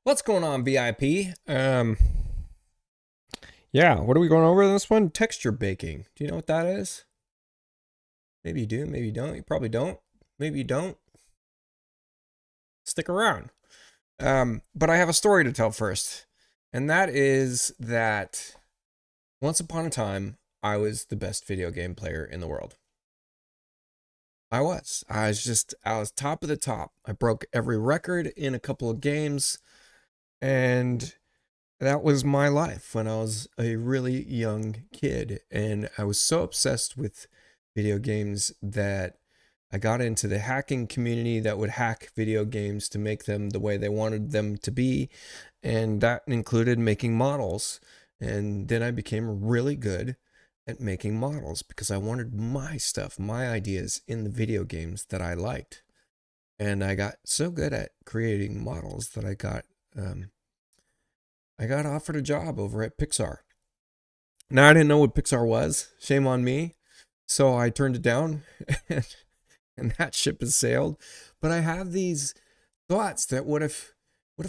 What's going on, VIP? Yeah, what are we going over in this one? Texture baking. Do you know what that is? Maybe you do, maybe you don't. You probably don't. Maybe you don't. Stick around. But I have a story to tell first. And that is that once upon a time, I was the best video game player in the world. I was. I was top of the top. I broke every record in a couple of games, and that was my life when I was a really young kid. And I was so obsessed with video games that I got into the hacking community that would hack video games to make them the way they wanted them to be. And that included making models. And then I became really good at making models because I wanted my stuff, my ideas in the video games that I liked. And I got so good at creating models that I got offered a job over at Pixar. Now, I didn't know what Pixar was. Shame on me. So I turned it down and that ship has sailed. But I have these thoughts that what if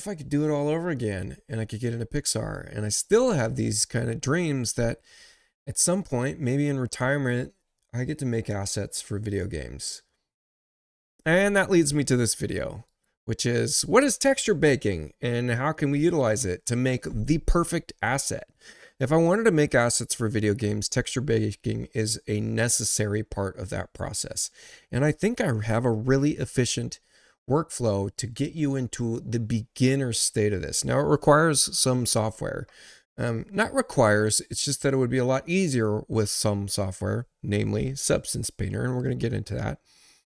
I could do it all over again and I could get into Pixar? And I still have these kind of dreams that at some point, maybe in retirement, I get to make assets for video games. And that leads me to this video, which is what is texture baking and how can we utilize it to make the perfect asset? If I wanted to make assets for video games, texture baking is a necessary part of that process. And I think I have a really efficient workflow to get you into the beginner state of this. Now, it requires some software. Not requires, it's just that it would be a lot easier with some software, namely Substance Painter, and we're going to get into that.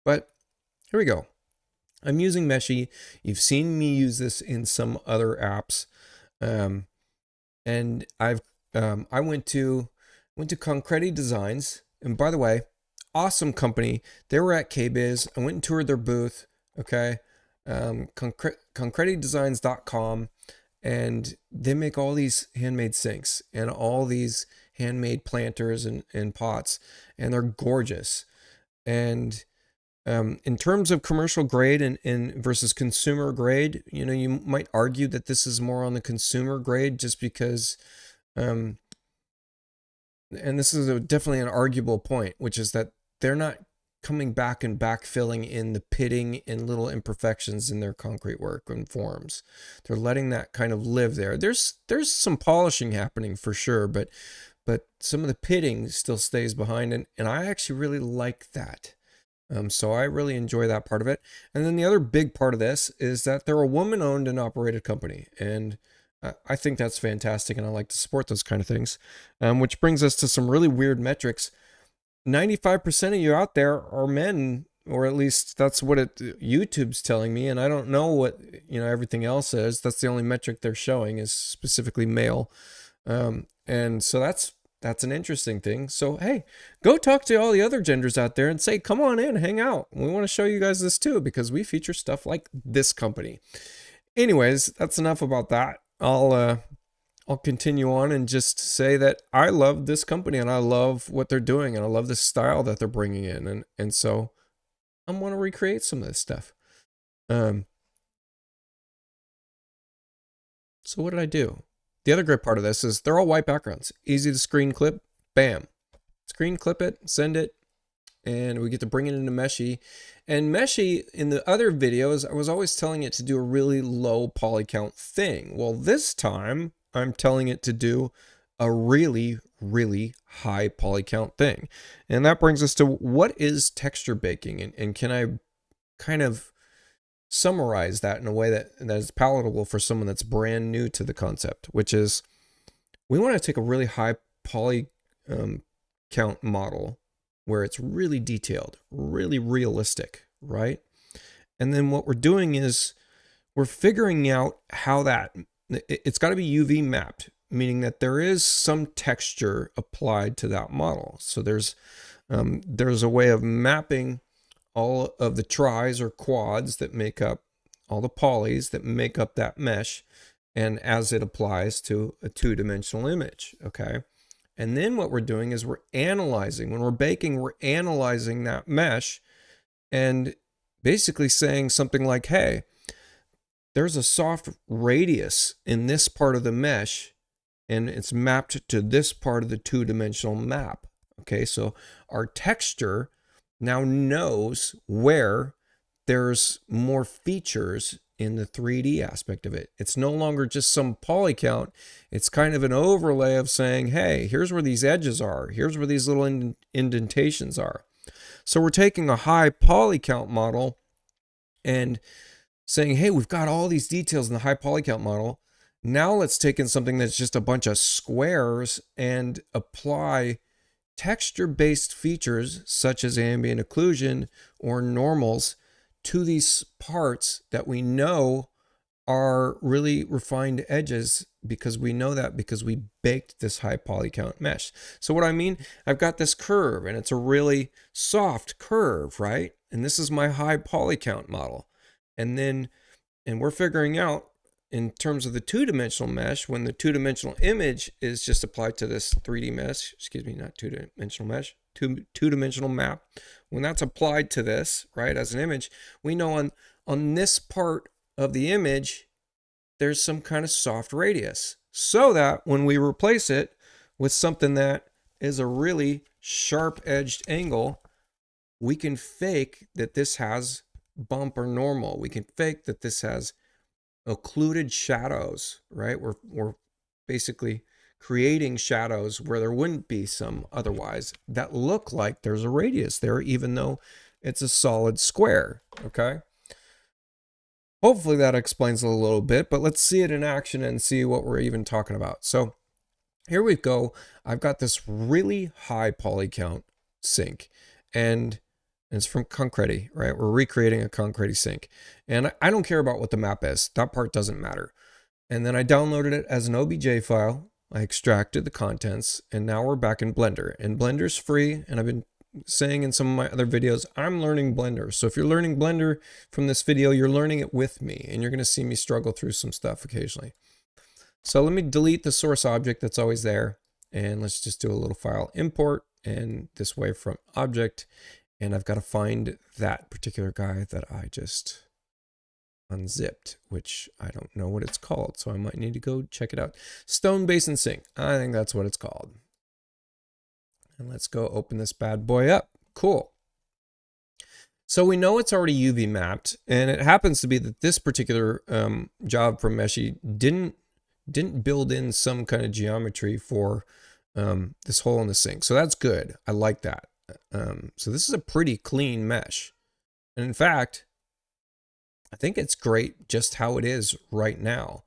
But here we go. I'm using Meshi. You've seen me use this in some other apps. And I went to Concreti Designs, and by the way, awesome company. They were at KBiz. I went and toured their booth. Okay, concretidesigns.com, and they make all these handmade sinks and all these handmade planters and pots, and they're gorgeous. And in terms of commercial grade and versus consumer grade, you might argue that this is more on the consumer grade just because, um, and this is definitely an arguable point, which is that they're not coming back and backfilling in the pitting and little imperfections in their concrete work and forms. They're letting that kind of live there. There's some polishing happening for sure, but some of the pitting still stays behind, and I actually really like that. So I really enjoy that part of it. And then the other big part of this is that they're a woman-owned and operated company, and I think that's fantastic, and I like to support those kind of things. Which brings us to some really weird metrics. 95% of you out there are men, or at least that's what YouTube's telling me, and I don't know what everything else is. That's the only metric they're showing is specifically male, and so that's an interesting thing. So hey, go talk to all the other genders out there and say, come on in, hang out. We want to show you guys this too because we feature stuff like this company. Anyways, that's enough about that. I'll continue on and just say that I love this company and I love what they're doing and I love the style that they're bringing in, and so I'm going to recreate some of this stuff. Um, so what did I do? The other great part of this is they're all white backgrounds, easy to screen clip. Bam, screen clip it, send it, and we get to bring it into Meshi. And Meshi, in the other videos, I was always telling it to do a really low poly count thing. Well, this time I'm telling it to do a really, really high poly count thing. And that brings us to what is texture baking? And can I kind of summarize that in a way that is palatable for someone that's brand new to the concept, which is we want to take a really high poly count model where it's really detailed, really realistic, right? And then what we're doing is we're figuring out how it's got to be UV mapped, meaning that there is some texture applied to that model. So there's a way of mapping all of the tris or quads that make up all the polys that make up that mesh, and as it applies to a two-dimensional image, okay? And then what we're doing is we're analyzing. When we're baking, we're analyzing that mesh and basically saying something like, hey, there's a soft radius in this part of the mesh, and it's mapped to this part of the two-dimensional map. Okay, so our texture now knows where there's more features in the 3D aspect of it. It's no longer just some poly count. It's kind of an overlay of saying, hey, here's where these edges are. Here's where these little indentations are. So we're taking a high poly count model and saying, hey, we've got all these details in the high poly count model. Now let's take in something that's just a bunch of squares and apply texture-based features such as ambient occlusion or normals to these parts that we know are really refined edges, because we know that because we baked this high poly count mesh. So what I mean, I've got this curve and it's a really soft curve, right? And this is my high poly count model. And we're figuring out in terms of the two-dimensional mesh, when the two-dimensional image is just applied to this 3D mesh, excuse me, not two-dimensional mesh, two-dimensional map, when that's applied to this, right, as an image, we know on this part of the image, there's some kind of soft radius, so that when we replace it with something that is a really sharp-edged angle, we can fake that this has bump or normal. We can fake that this has occluded shadows, right? We're basically creating shadows where there wouldn't be some otherwise, that look like there's a radius there, even though it's a solid square, okay? Hopefully that explains it a little bit, but let's see it in action and see what we're even talking about. So here we go. I've got this really high poly count sink, and it's from Concreti, right? We're recreating a Concreti sink. And I don't care about what the map is. That part doesn't matter. And then I downloaded it as an OBJ file. I extracted the contents, and now we're back in Blender. And Blender's free, and I've been saying in some of my other videos, I'm learning Blender. So if you're learning Blender from this video, you're learning it with me, and you're going to see me struggle through some stuff occasionally. So let me delete the source object that's always there, and let's just do a little file import, and this wavefront object. And I've got to find that particular guy that I just unzipped, which I don't know what it's called, so I might need to go check it out. Stone Basin Sink. I think that's what it's called. And let's go open this bad boy up. Cool. So we know it's already UV mapped, and it happens to be that this particular job from Meshi didn't build in some kind of geometry for this hole in the sink. So that's good. I like that. So this is a pretty clean mesh. And in fact, I think it's great just how it is right now.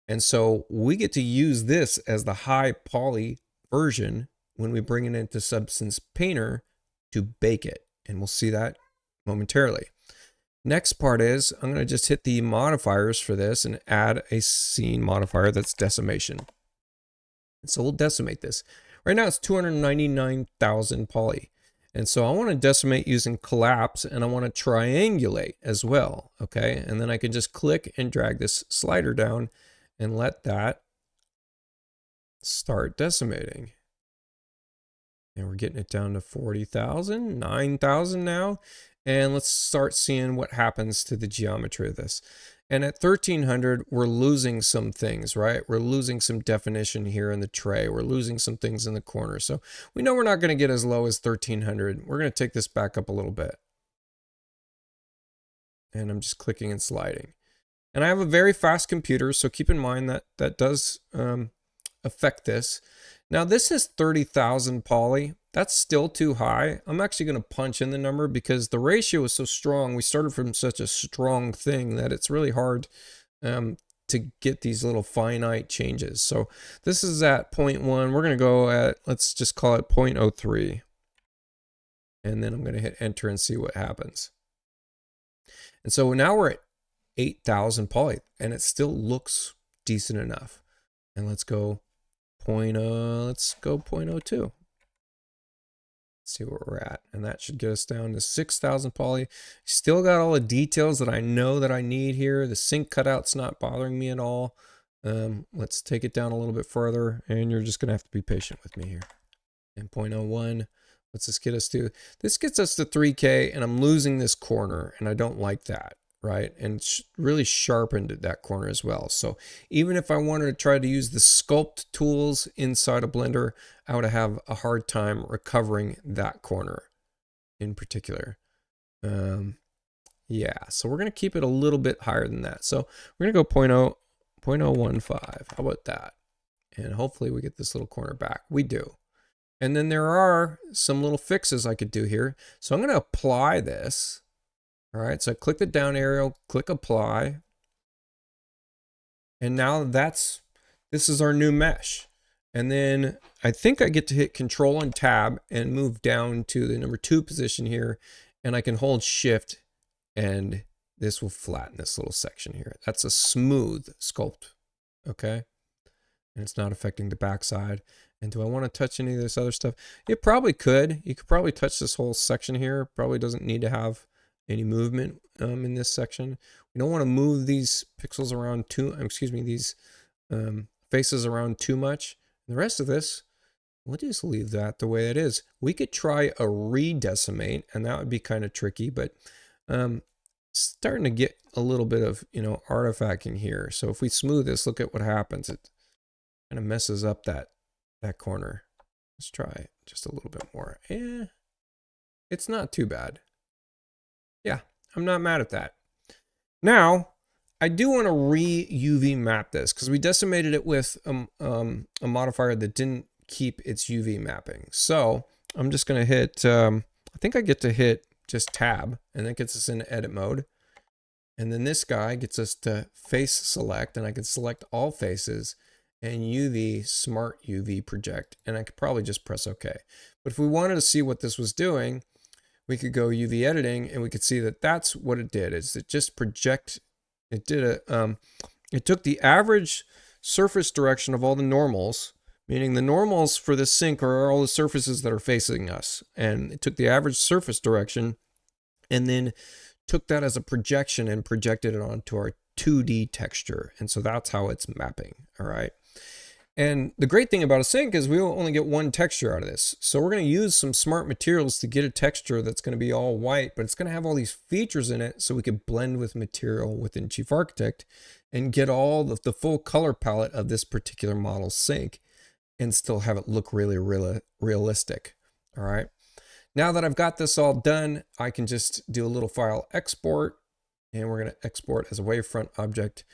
And so we get to use this as the high poly version when we bring it into Substance Painter to bake it. And we'll see that momentarily. Next part is I'm going to just hit the modifiers for this and add a scene modifier that's decimation. And so we'll decimate this. Right now it's 299,000 poly. And so I want to decimate using collapse, and I want to triangulate as well, okay? And then I can just click and drag this slider down and let that start decimating. And we're getting it down to 40,000, 9,000 now. And let's start seeing what happens to the geometry of this. And at 1300, we're losing some things, right? We're losing some definition here in the tray. We're losing some things in the corner. So we know we're not going to get as low as 1300. We're going to take this back up a little bit. And I'm just clicking and sliding. And I have a very fast computer, so keep in mind that that does affect this. Now this is 30,000 poly. That's still too high. I'm actually going to punch in the number because the ratio is so strong. We started from such a strong thing that it's really hard to get these little finite changes. So this is at 0.1. We're going to go at, let's just call it 0.03. And then I'm going to hit enter and see what happens. And so now we're at 8,000 poly, and it still looks decent enough. And let's go 0.02. See where we're at, and that should get us down to 6,000 poly. Still got all the details that I know that I need here. The sink cutout's not bothering me at all. Let's take it down a little bit further, and you're just gonna have to be patient with me here. And 0.01, what's this get us to? This gets us to 3K, and I'm losing this corner, and I don't like that. right? And really sharpened that corner as well. So even if I wanted to try to use the sculpt tools inside a Blender, I would have a hard time recovering that corner in particular. Yeah, so we're going to keep it a little bit higher than that. So we're going to go 0.015. How about that? And hopefully we get this little corner back. We do. And then there are some little fixes I could do here. So I'm going to apply this. All right, so I click the down arrow, click apply. And now this is our new mesh. And then I think I get to hit Control and Tab and move down to the number 2 position here. And I can hold Shift and this will flatten this little section here. That's a smooth sculpt, okay? And it's not affecting the backside. And do I want to touch any of this other stuff? It probably could. You could probably touch this whole section here. Probably doesn't need to have any movement in this section. We don't want to move these pixels around these faces around too much. And the rest of this, we'll just leave that the way it is. We could try a re-decimate, and that would be kind of tricky, but starting to get a little bit of, artifacting here. So if we smooth this, look at what happens. It kind of messes up that corner. Let's try just a little bit more. It's not too bad. Yeah, I'm not mad at that. Now, I do want to re-UV map this because we decimated it with a modifier that didn't keep its UV mapping. So I'm just going to hit, I think I get to hit just tab, and that gets us into edit mode. And then this guy gets us to face select, and I can select all faces and UV, smart UV project, and I could probably just press OK. But if we wanted to see what this was doing, we could go UV editing, and we could see that that's what it did. Is it just it took the average surface direction of all the normals, meaning the normals for this sink are all the surfaces that are facing us, and it took the average surface direction and then took that as a projection and projected it onto our 2D texture. And so that's how it's mapping, all right? And the great thing about a sink is we will only get one texture out of this. So we're going to use some smart materials to get a texture that's going to be all white, but it's going to have all these features in it so we can blend with material within Chief Architect and get all the full color palette of this particular model sink and still have it look really realistic, all right? Now that I've got this all done, I can just do a little file export, and we're going to export as a wavefront object.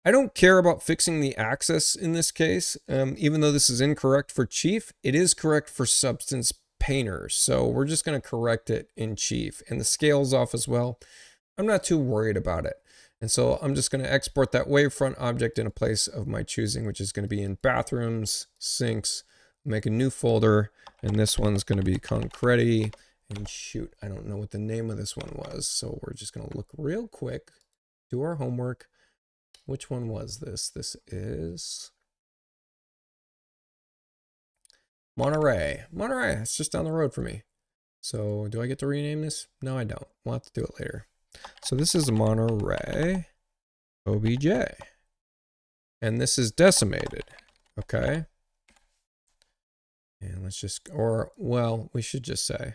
I don't care about fixing the axis in this case. Even though this is incorrect for Chief, it is correct for Substance Painter. So we're just going to correct it in Chief. And the scale's off as well. I'm not too worried about it. And so I'm just going to export that wavefront object in a place of my choosing, which is going to be in Bathrooms, Sinks, make a new folder, and this one's going to be Concreti. And shoot, I don't know what the name of this one was. So we're just going to look real quick, do our homework. Which one was this? This is Monterey. Monterey, it's just down the road for me. So do I get to rename this? No, I don't. We'll have to do it later. So this is Monterey OBJ. And this is decimated. Okay. And let's just, we should just say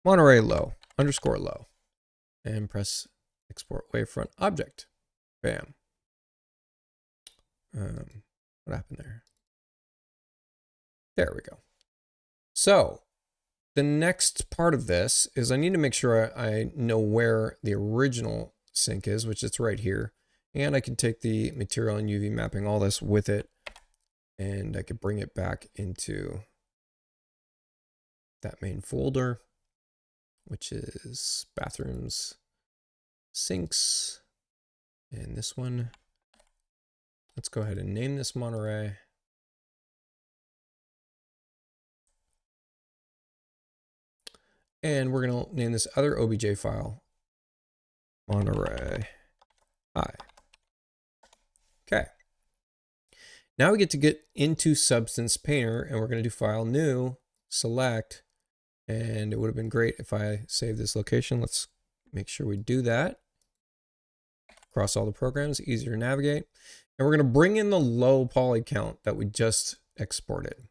Monterey low, _low. And press export wavefront object. Bam. What happened there? There we go. So the next part of this is I need to make sure I know where the original sink is, which it's right here. And I can take the material and UV mapping, all this with it, and I could bring it back into that main folder, which is bathrooms, sinks, and this one. Let's go ahead and name this Monterey. And we're going to name this other OBJ file Monterey I. Okay. Now we get into Substance Painter, and we're going to do File New, Select, and it would have been great if I saved this location. Let's make sure we do that. Across all the programs, easier to navigate. And we're going to bring in the low-poly count that we just exported.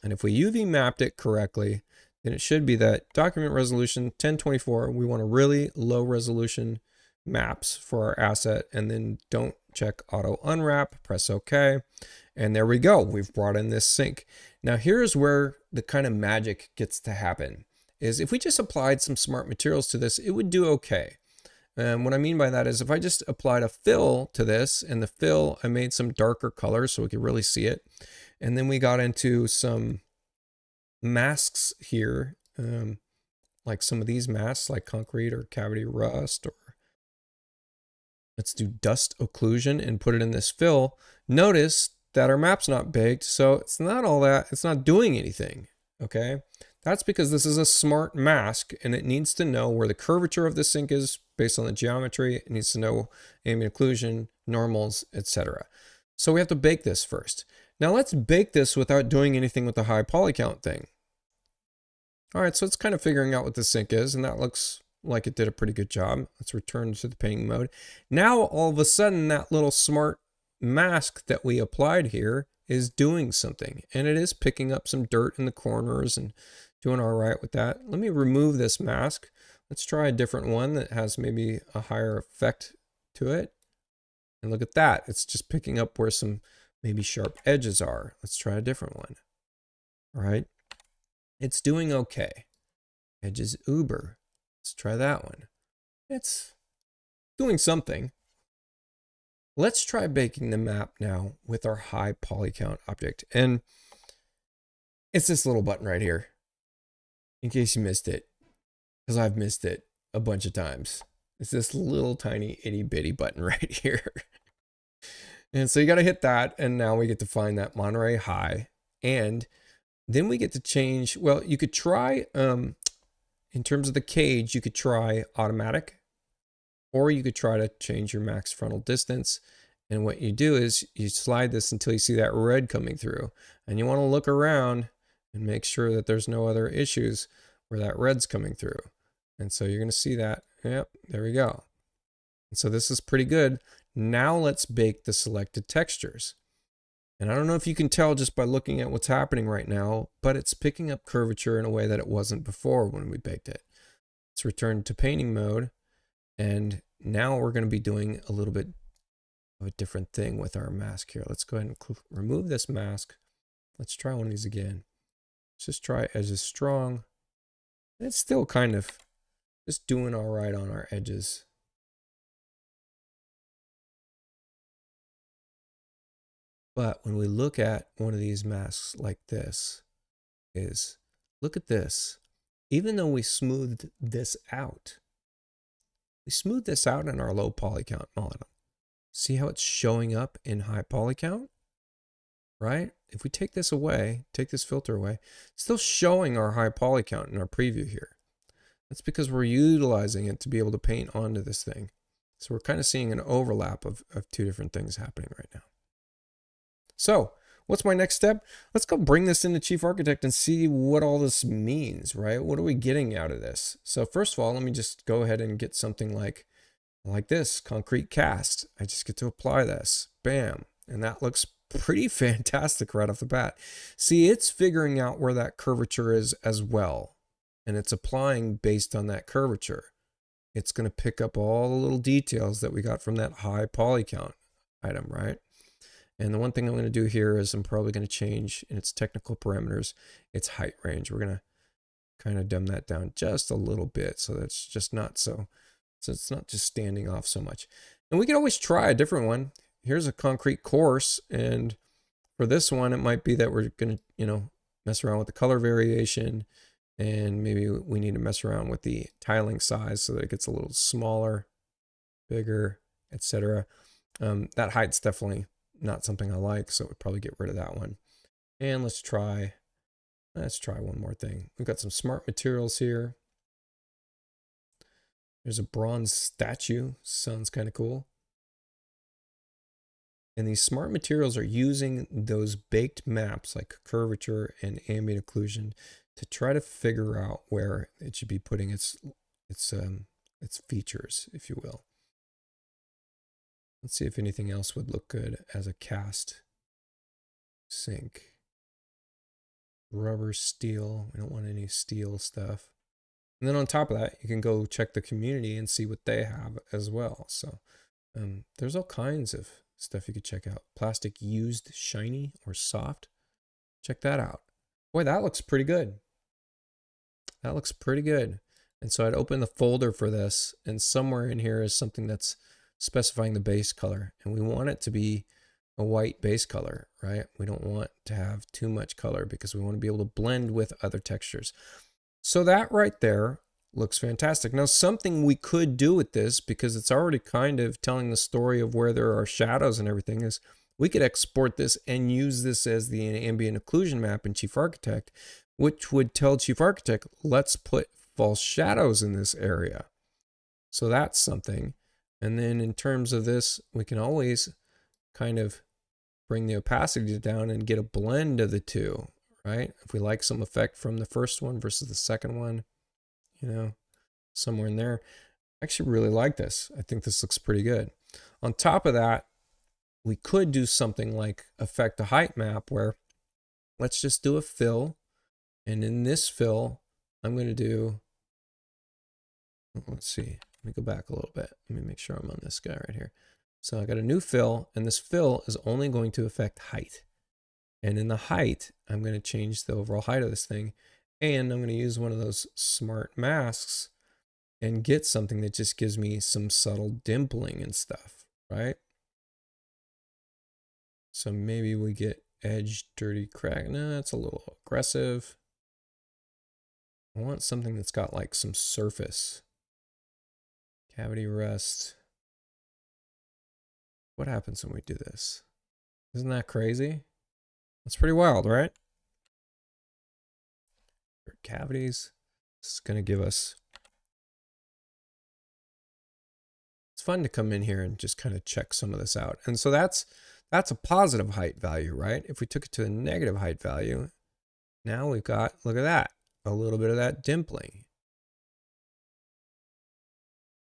And if we UV mapped it correctly, then it should be that document resolution 1024. We want a really low resolution maps for our asset, and then don't check auto unwrap, press OK. And there we go. We've brought in this sink. Now here's where the kind of magic gets to happen, is if we just applied some smart materials to this, it would do okay. And what I mean by that is if I just applied a fill to this, and the fill, I made some darker colors so we could really see it. And then we got into some masks here, like some of these masks, like concrete or cavity rust, or let's do dust occlusion and put it in this fill. Notice that our map's not baked, so it's not all that, it's not doing anything, okay? That's because this is a smart mask, and it needs to know where the curvature of the sink is based on the geometry. It needs to know ambient occlusion, normals, etc. So we have to bake this first. Now let's bake this without doing anything with the high poly count thing. All right, so it's kind of figuring out what the sink is, and that looks like it did a pretty good job. Let's return to the painting mode. Now all of a sudden that little smart mask that we applied here is doing something, and it is picking up some dirt in the corners and doing all right with that. Let me remove this mask. Let's try a different one that has maybe a higher effect to it. And look at that. It's just picking up where some maybe sharp edges are. Let's try a different one. All right. It's doing okay. Edges uber. Let's try that one. It's doing something. Let's try baking the map now with our high poly count object. And it's this little button right here, in case you missed it, because I've missed it a bunch of times. It's this little tiny itty bitty button right here. And so you got to hit that, and now we get to find that Monterey high, and then we get to change. Well, you could try, in terms of the cage, you could try automatic, or you could try to change your max frontal distance. And what you do is you slide this until you see that red coming through, and you want to look around and make sure that there's no other issues where that red's coming through. And so you're going to see that. Yep, there we go. And so this is pretty good. Now let's bake the selected textures. And I don't know if you can tell just by looking at what's happening right now, but it's picking up curvature in a way that it wasn't before when we baked it. Let's return to painting mode. And now we're going to be doing a little bit of a different thing with our mask here. Let's go ahead and remove this mask. Let's try one of these again. Let's just try edges strong. And it's still kind of just doing all right on our edges. But when we look at one of these masks like this, look at this. Even though we smoothed this out, in our low poly count model. See how it's showing up in high poly count, right? If we take this away, take this filter away, it's still showing our high poly count in our preview here. That's because we're utilizing it to be able to paint onto this thing. So we're kind of seeing an overlap of two different things happening right now. So what's my next step? Let's go bring this into Chief Architect and see what all this means, right? What are we getting out of this? So first of all, let me just go ahead and get something like this, concrete cast. I just get to apply this, bam. And that looks pretty fantastic right off the bat. See, it's figuring out where that curvature is as well. And it's applying based on that curvature. It's going to pick up all the little details that we got from that high poly count item, right? And the one thing I'm going to do here is I'm probably going to change in its technical parameters, its height range. We're going to kind of dumb that down just a little bit so that's just not so it's not just standing off so much. And we can always try a different one. Here's a concrete course, and for this one it might be that we're going to, mess around with the color variation, and maybe we need to mess around with the tiling size so that it gets a little smaller, bigger, etc. That height's definitely not something I like, so we'll probably get rid of that one. And let's try one more thing. We've got some smart materials here. There's a bronze statue. Sounds kind of cool. And these smart materials are using those baked maps like curvature and ambient occlusion to try to figure out where it should be putting its features, if you will. Let's see if anything else would look good as a cast sink. Rubber, steel. We don't want any steel stuff. And then on top of that, you can go check the community and see what they have as well. So there's all kinds of stuff you could check out. Plastic used shiny or soft. Check that out. Boy, that looks pretty good. That looks pretty good. And so I'd open the folder for this, and somewhere in here is something that's specifying the base color. And we want it to be a white base color, right? We don't want to have too much color because we want to be able to blend with other textures. So that right there looks fantastic. Now, something we could do with this, because it's already kind of telling the story of where there are shadows and everything, is we could export this and use this as the ambient occlusion map in Chief Architect, which would tell Chief Architect, let's put false shadows in this area. So that's something. And then in terms of this, we can always kind of bring the opacity down and get a blend of the two, right? If we like some effect from the first one versus the second one, you know, somewhere in there. I actually really like this. I think this looks pretty good. On top of that, we could do something like affect the height map, where let's just do a fill. And in this fill, I'm going to do, let's see, let me go back a little bit. Let me make sure I'm on this guy right here. So I got a new fill, and this fill is only going to affect height. And in the height, I'm going to change the overall height of this thing. And I'm going to use one of those smart masks and get something that just gives me some subtle dimpling and stuff, right? So maybe we get edge, dirty crack. No, that's a little aggressive. I want something that's got like some surface. Cavity rust. What happens when we do this? Isn't that crazy? That's pretty wild, right? Cavities. This is going to give us... It's fun to come in here and just kind of check some of this out. And so that's a positive height value, right? If we took it to a negative height value, now we've got, look at that, a little bit of that dimpling.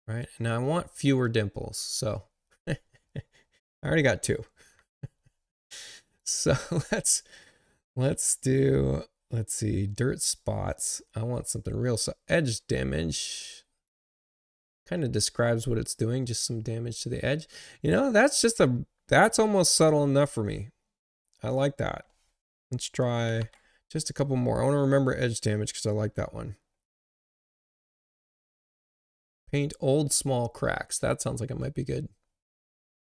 Right? Now I want fewer dimples, so I already got 2. So let's do, let's see, dirt spots. I want something real. So edge damage kind of describes what it's doing, just some damage to the edge. You know, that's almost subtle enough for me. I like that. Let's try just a couple more. I want to remember edge damage because I like that one. Paint old small cracks. That sounds like it might be good.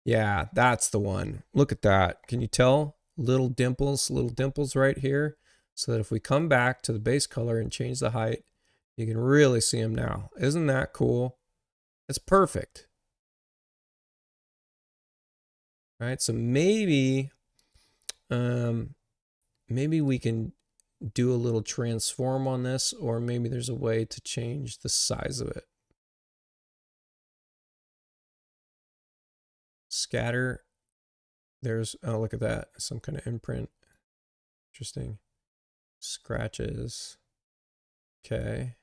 Yeah, that's the one. Look at that. Can you tell? Little dimples right here. So that if we come back to the base color and change the height, you can really see them now. Isn't that cool? It's perfect. Right? So maybe maybe we can do a little transform on this, or maybe there's a way to change the size of it. Scatter. There's, oh, look at that. Some kind of imprint. Interesting. Scratches. Okay.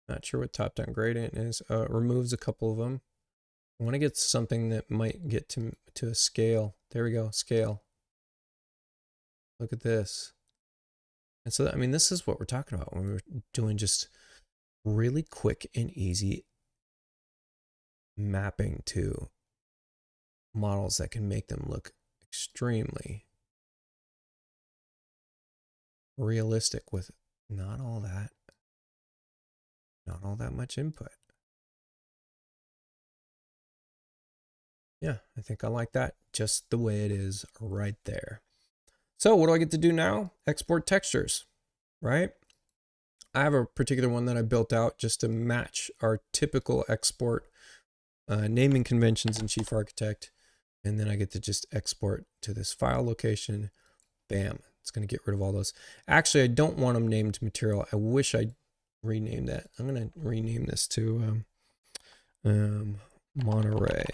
Not sure what top-down gradient is. It removes a couple of them. I want to get something that might get to a scale. There we go, scale. Look at this. And so, I mean, this is what we're talking about when we're doing just really quick and easy mapping to models that can make them look extremely realistic with not all that much input. Yeah, I think I like that just the way it is right there. So what do I get to do now? Export textures, right? I have a particular one that I built out just to match our typical export naming conventions in Chief Architect. And then I get to just export to this file location. Bam, it's going to get rid of all those. Actually, I don't want them named material. I wish I'd rename that. I'm going to rename this to Monterey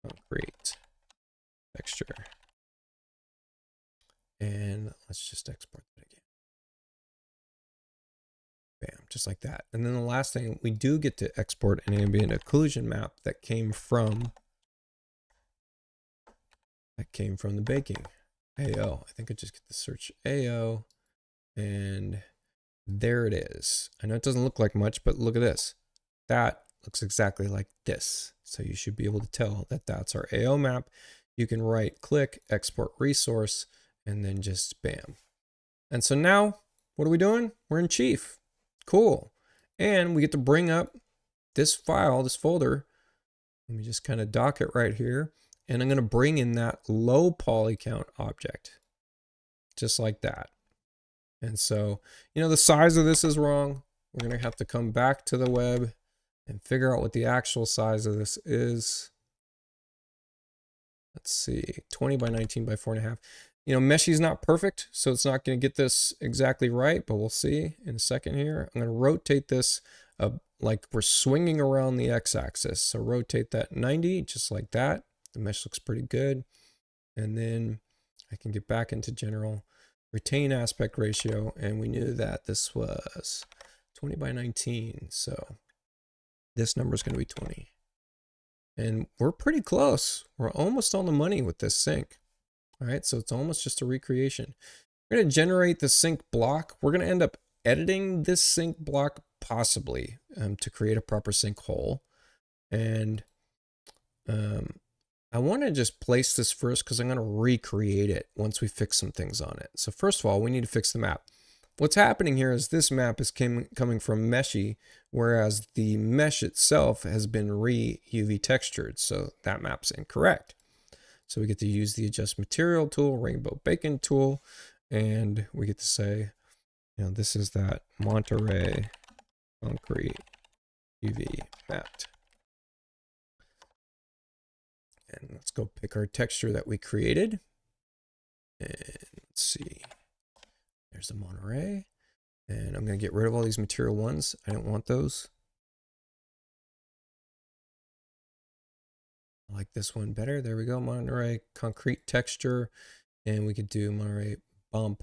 concrete texture. And let's just export that again. Bam, just like that. And then the last thing, we do get to export an ambient occlusion map that came from the baking. AO. I think I just get to search AO, and There it is. I know it doesn't look like much, but look at this. That looks exactly like this. So you should be able to tell that that's our AO map. You can right click, export resource, and then just bam. And so now, what are we doing? We're in Chief. Cool. And we get to bring up this file, this folder. Let me just kind of dock it right here. And I'm going to bring in that low poly count object. Just like that. And so, you know, the size of this is wrong. We're going to have to come back to the web and figure out what the actual size of this is. Let's see, 20 by 19 by 4.5. You know, Meshi is not perfect, so it's not going to get this exactly right, but we'll see in a second here. I'm going to rotate this like we're swinging around the x-axis. So rotate that 90, just like that. The mesh looks pretty good. And then I can get back into general, retain aspect ratio, and we knew that this was 20 by 19. So this number is going to be 20. And we're pretty close. We're almost on the money with this sink. All right, so it's almost just a recreation. We're going to generate the sink block. We're going to end up editing this sink block possibly to create a proper sink hole. And I want to just place this first because I'm going to recreate it once we fix some things on it. So first of all, we need to fix the map. What's happening here is this map is coming from Meshi, whereas the mesh itself has been re-UV textured. So that map's incorrect. So we get to use the adjust material tool, rainbow bacon tool, and we get to say, you know, this is that Monterey concrete UV mapped. And let's go pick our texture that we created. And let's see. There's the Monterey. And I'm going to get rid of all these material ones. I don't want those. I like this one better. There we go. Monterey concrete texture. And we could do Monterey bump.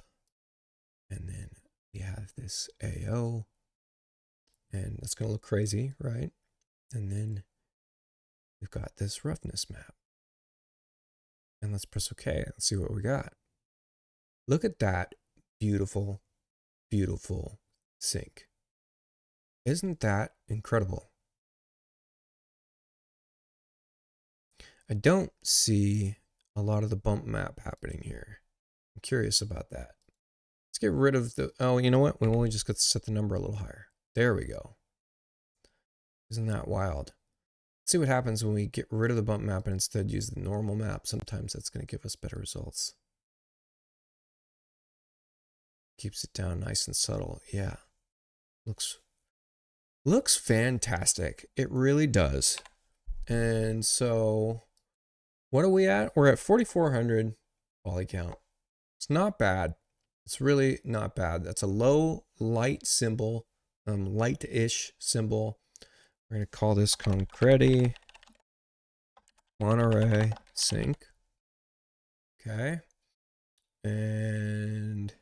And then we have this AO. And that's going to look crazy, right? And then we've got this roughness map. And let's press OK. Let's see what we got. Look at that beautiful, beautiful sink. Isn't that incredible? I don't see a lot of the bump map happening here. I'm curious about that. Let's get rid of the, oh, you know what? We only just got to set the number a little higher. There we go. Isn't that wild? Let's see what happens when we get rid of the bump map and instead use the normal map. Sometimes that's going to give us better results. Keeps it down nice and subtle. Yeah. Looks fantastic. It really does. And so what are we at? We're at 4,400 poly count. It's not bad. It's really not bad. That's a low light symbol, light-ish symbol. We're going to call this Concreti Monterey Sink. Okay. And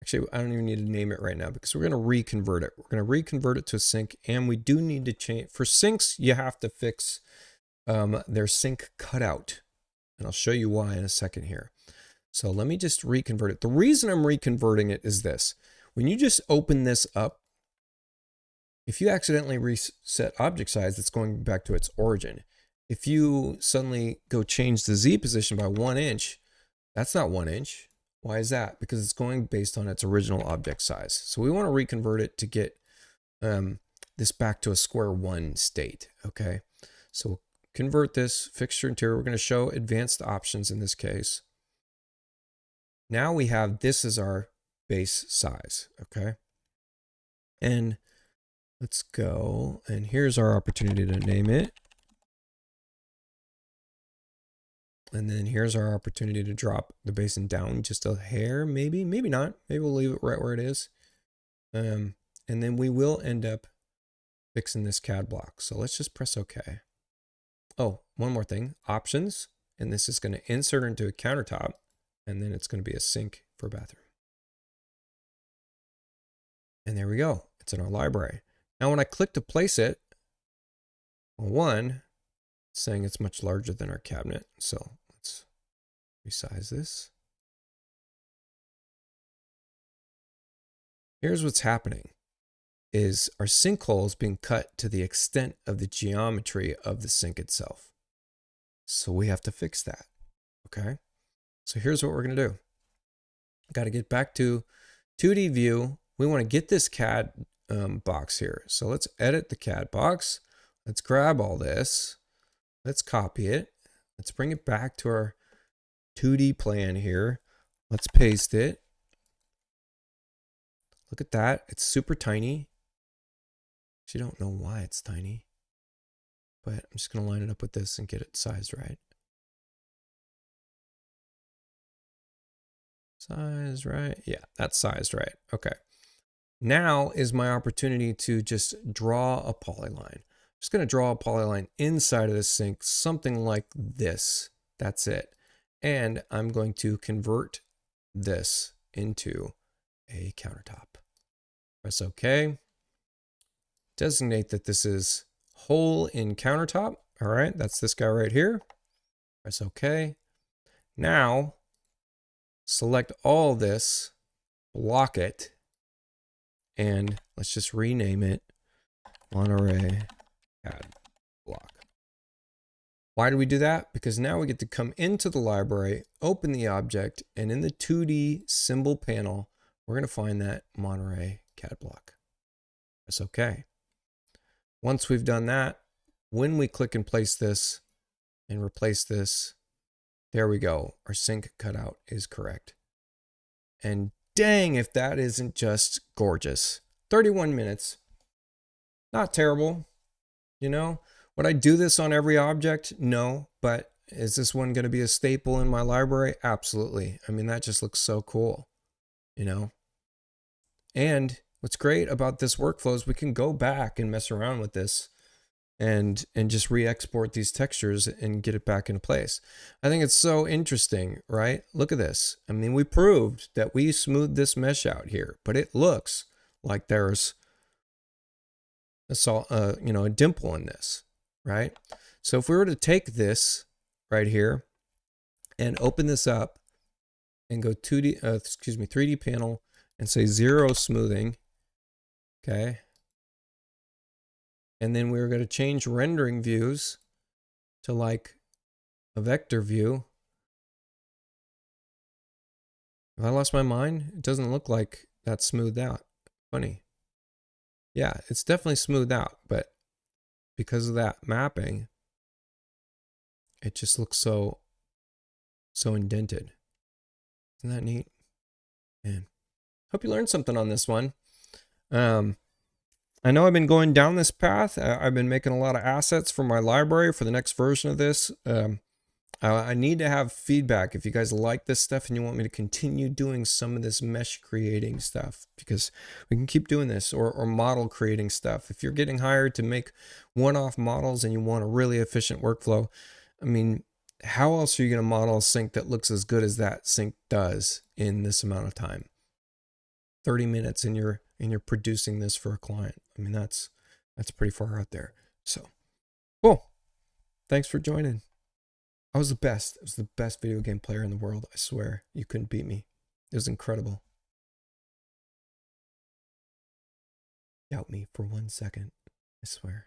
actually, I don't even need to name it right now because we're going to reconvert it. We're going to reconvert it to a sink, and we do need to change. For sinks, you have to fix their sink cutout. And I'll show you why in a second here. So let me just reconvert it. The reason I'm reconverting it is this. When you just open this up, if you accidentally reset object size, it's going back to its origin. If you suddenly go change the Z position by 1 inch, that's not 1 inch. Why is that? Because it's going based on its original object size. So we want to reconvert it to get this back to a square one state. Okay. So we'll convert this fixture interior. We're going to show advanced options in this case. Now we have this as our base size. Okay. And let's go. And here's our opportunity to name it. And then here's our opportunity to drop the basin down just a hair, maybe, maybe not. Maybe we'll leave it right where it is. And then we will end up fixing this CAD block. So let's just press OK. Oh, one more thing, options. And this is going to insert into a countertop. And then it's going to be a sink for bathroom. And there we go. It's in our library. Now when I click to place it, well, one, it's saying it's much larger than our cabinet. So let's resize this. here's what's happening is our sinkhole is being cut to the extent of the geometry of the sink itself. So we have to fix that. Okay. So here's what we're going to do. Got to get back to 2D view. We want to get this CAD box here. So let's edit the CAD box. Let's grab all this. Let's copy it. Let's bring it back to our 2D plan here. Let's paste it. Look at that. It's super tiny. Actually, don't know why it's tiny, but I'm just going to line it up with this and get it sized right. Size right. Yeah, that's sized right. Okay. Now is my opportunity to just draw a polyline. I'm just going to draw a polyline inside of the sink, something like this. That's it. And I'm going to convert this into a countertop. Press OK. Designate that this is hole in countertop. All right, that's this guy right here. Press OK. Now, select all this, block it, and let's just rename it Monterey CAD block. Why do we do that? Because now we get to come into the library, open the object, and in the 2D symbol panel, we're going to find that Monterey CAD block. Press OK. Once we've done that, when we click and place this and replace this, there we go. Our sink cutout is correct. And dang, if that isn't just gorgeous. 31 minutes. Not terrible. You know, would I do this on every object? No, but is this one going to be a staple in my library? Absolutely. I mean, that just looks so cool, you know? And what's great about this workflow is we can go back and mess around with this and just re-export these textures and get it back into place. I think it's so interesting, right? Look at this. I mean, we proved that we smoothed this mesh out here, but it looks like there's a dimple in this, right? So if we were to take this right here and open this up and go 3D panel and say 0 smoothing, okay? And then we're going to change rendering views to like a vector view. Have I lost my mind? It doesn't look like that's smoothed out. Funny. Yeah, it's definitely smoothed out, but because of that mapping, it just looks so indented. Isn't that neat? Man, hope you learned something on this one. I know I've been going down this path. I've been making a lot of assets for my library for the next version of this. I need to have feedback if you guys like this stuff and you want me to continue doing some of this mesh creating stuff, because we can keep doing this, or model creating stuff. If you're getting hired to make one-off models and you want a really efficient workflow, I mean, how else are you going to model a sink that looks as good as that sink does in this amount of time? 30 minutes and you're producing this for a client. I mean, that's pretty far out there. So, cool. Thanks for joining. I was the best. I was the best video game player in the world. I swear. You couldn't beat me. It was incredible. Doubt me for 1 second. I swear.